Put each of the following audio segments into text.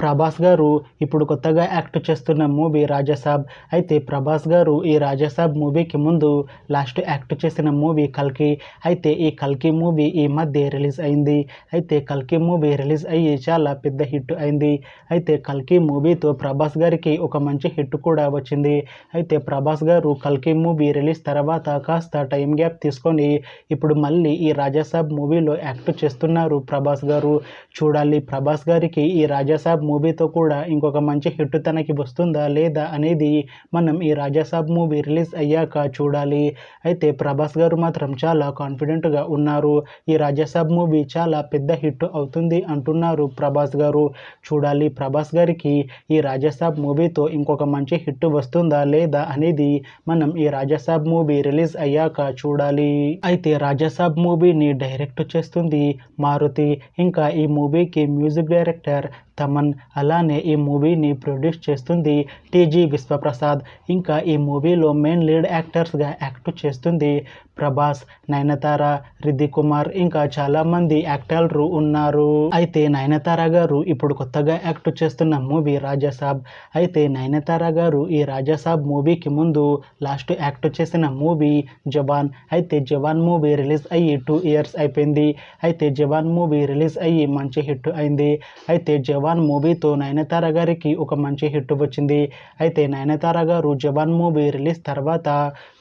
ప్రభాస్ గారు ఇప్పుడు కొత్తగా యాక్ట్ చేస్తున్న మూవీ రాజాసాబ్. అయితే ప్రభాస్ గారు ఈ రాజాసాబ్ మూవీకి ముందు లాస్ట్ యాక్ట్ చేసిన మూవీ కల్కి. అయితే ఈ కల్కి మూవీ ఈ మధ్య రిలీజ్ అయింది. అయితే కల్కి మూవీ రిలీజ్ అయ్యి చాలా పెద్ద హిట్ అయింది. అయితే కల్కి మూవీతో ప్రభాస్ గారికి ఒక మంచి హిట్ కూడా వచ్చింది. అయితే ప్రభాస్ గారు కల్కి మూవీ రిలీజ్ తర్వాత కాస్త టైం గ్యాప్ తీసుకొని ఇప్పుడు మళ్ళీ ఈ రాజాసాబ్ మూవీలో యాక్ట్ చేస్తున్నారు ప్రభాస్ గారు. చూడాలి ప్రభాస్ గారికి ఈ రాజాసాబ్ మూవీతో కూడా ఇంకొక మంచి హిట్ తనకి వస్తుందా లేదా అనేది మనం ఈ రాజాసాబ్ మూవీ రిలీజ్ అయ్యాక చూడాలి. అయితే ప్రభాస్ గారు మాత్రం చాలా కాన్ఫిడెంట్గా ఉన్నారు. ఈ రాజాసాబ్ మూవీ చాలా పెద్ద హిట్ అవుతుంది అంటున్నారు ప్రభాస్ గారు. చూడాలి ప్రభాస్ గారికి ఈ రాజాసాబ్ మూవీతో ఇంకొక మంచి హిట్ వస్తుందా లేదా అనేది మనం ఈ రాజాసాబ్ మూవీ రిలీజ్ అయ్యాక చూడాలి. అయితే రాజాసాబ్ మూవీని డైరెక్ట్ చేస్తుంది మారుతి. ఇంకా ఈ మూవీకి మ్యూజిక్ డైరెక్టర్ తమన్. అలానే ఈ మూవీని ప్రొడ్యూస్ చేస్తుంది టీజీ విశ్వప్రసాద్. ఇంకా ఈ మూవీలో మెయిన్ లీడ్ యాక్టర్స్గా యాక్ట్ చేస్తుంది ప్రభాస్, నయనతార, రిద్దిక్ కుమార్ ఇంకా చాలామంది యాక్టర్లు ఉన్నారు. అయితే నయనతార గారు ఇప్పుడు కొత్తగా యాక్ట్ చేస్తున్న మూవీ రాజాసాబ్. అయితే నయనతార గారు ఈ రాజాసాబ్ మూవీకి ముందు లాస్ట్ యాక్ట్ చేసిన మూవీ జవాన్. అయితే జవాన్ మూవీ రిలీజ్ అయ్యి 2 years అయిపోయింది. అయితే జవాన్ మూవీ రిలీజ్ అయ్యి మంచి హిట్ అయింది. అయితే జవాన్ మూవీతో నయనతార గారికి ఒక మంచి హిట్ వచ్చింది. అయితే నయనతార గారు జవాన్ మూవీ రిలీజ్ తర్వాత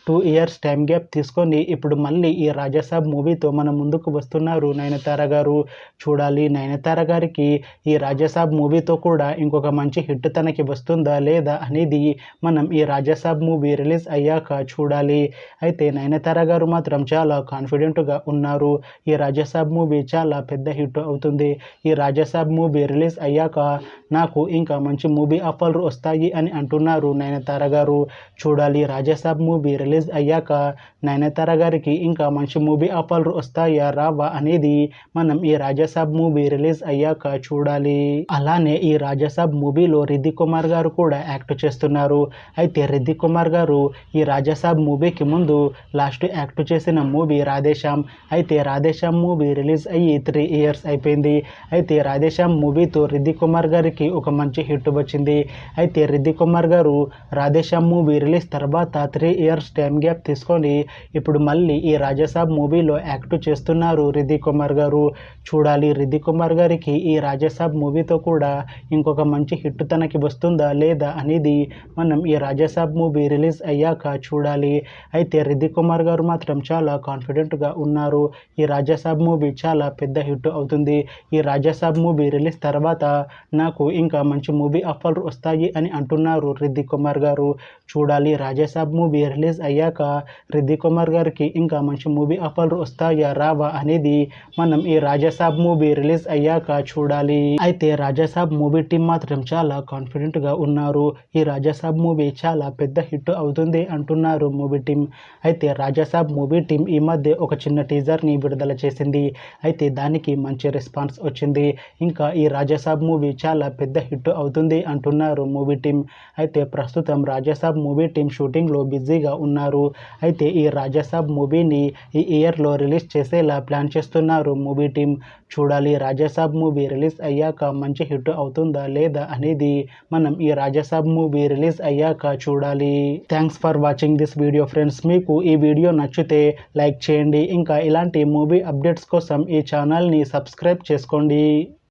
2 years టైం గ్యాప్ తీసుకొని ఇప్పుడు మళ్ళీ ఈ రాజాసాబ్ మూవీతో మన ముందుకు వస్తున్నారు నయనతార గారు. చూడాలి నయనతార గారికి ఈ రాజాసాబ్ మూవీతో కూడా ఇంకొక మంచి హిట్ తనకి వస్తుందా లేదా అనేది మనం ఈ రాజాసాబ్ మూవీ రిలీజ్ అయ్యాక చూడాలి. అయితే నయనతార గారు మాత్రం చాలా కాన్ఫిడెంట్గా ఉన్నారు. ఈ రాజాసాబ్ మూవీ చాలా పెద్ద హిట్ అవుతుంది. ఈ రాజాసాబ్ మూవీ రిలీజ్ అయ్యాక నాకు ఇంకా మంచి మూవీ ఆఫర్లు వస్తాయి అని అంటున్నారు నయనతార గారు. చూడాలి రాజాసాబ్ మూవీ రిలీజ్ అయ్యాక నయనతార గారికి ఇంకా మంచి మూవీ ఆఫర్లు వస్తాయా రావా అనేది మనం ఈ రాజాసాబ్ మూవీ రిలీజ్ అయ్యాక చూడాలి. అలానే ఈ రాజాసాబ్ మూవీలో రిద్దిక్ కుమార్ గారు కూడా యాక్ట్ చేస్తున్నారు. అయితే రిద్దిక్ కుమార్ గారు ఈ రాజాసాబ్ మూవీకి ముందు లాస్ట్ యాక్ట్ చేసిన మూవీ రాధేశ్యామ్. అయితే రాధేశ్యామ్ మూవీ రిలీజ్ అయ్యి 3 years అయిపోయింది. అయితే రాధేశ్యామ్ మూవీతో రిద్దిక్ కుమార్ గారికి ఒక మంచి హిట్ వచ్చింది. అయితే రిద్దిక్ కుమార్ గారు రాధేశ్యామ్ మూవీ రిలీజ్ తర్వాత 3 years టైం గ్యాప్ తీసుకొని ఇప్పుడు మళ్ళీ ఈ రాజాసాబ్ మూవీలో యాక్ట్ చేస్తున్నారు రిద్దిక్ కుమార్ గారు. చూడాలి రిద్దిక్ కుమార్ గారికి ఈ రాజాసాబ్ మూవీతో కూడా ఇంకొక మంచి హిట్ తనకి వస్తుందా లేదా అనేది మనం ఈ రాజాసాబ్ మూవీ రిలీజ్ అయ్యాక చూడాలి. అయితే రిద్దిక్ కుమార్ గారు మాత్రం చాలా కాన్ఫిడెంట్గా ఉన్నారు. ఈ రాజాసాబ్ మూవీ చాలా పెద్ద హిట్ అవుతుంది. ఈ రాజాసాబ్ మూవీ రిలీజ్ తర్వాత నాకు ఇంకా మంచి మూవీ ఆఫర్లు వస్తాయి అని అంటున్నారు రిద్దిక్ కుమార్ గారు. చూడాలి రాజాసాబ్ మూవీ రిలీజ్ అయ్యాక రిద్దిక్ కుమార్ గారికి ఇంకా మంచి మూవీ ఆఫర్లు వస్తాయా రావా అనేది మనం ఈ రాజాసాబ్ మూవీ రిలీజ్ అయ్యాక చూడాలి. అయితే రాజాసాబ్ మూవీ టీం మాత్రం చాలా కాన్ఫిడెంట్గా ఉన్నారు. ఈ రాజాసాబ్ మూవీ చాలా పెద్ద హిట్ అవుతుంది అంటున్నారు మూవీ టీం. అయితే రాజాసాబ్ మూవీ టీం ఈ మధ్య ఒక చిన్న టీజర్ని విడుదల చేసింది. అయితే దానికి మంచి రెస్పాన్స్ వచ్చింది. ఇంకా ఈ రాజాసాబ్ మూవీ చాలా పెద్ద హిట్ అవుతుంది అంటున్నారు మూవీ టీం. అయితే ప్రస్తుతం రాజాసాబ్ మూవీ టీం షూటింగ్లో బిజీగా ఉన్నారు. అయితే ఈ రాజాసాబ్ మూవీని ఈ ఇయర్లో రిలీజ్ చేసేలా ప్లాన్ చేస్తున్నారు మూవీ టీం. చూడాలి రాజాసాబ్ మూవీ రిలీజ్ అయ్యాక మంచి హిట్ అవుతుందా లేదా అనేది మనం ఈ రాజాసాబ్ మూవీ రిలీజ్ అయ్యాక చూడాలి. Thanks for watching this video friends. మీకు ఈ వీడియో నచ్చితే లైక్ చేయండి. ఇంకా ఇలాంటి మూవీ అప్డేట్స్ కోసం ఈ ఛానల్ని సబ్స్క్రైబ్ చేసుకోండి.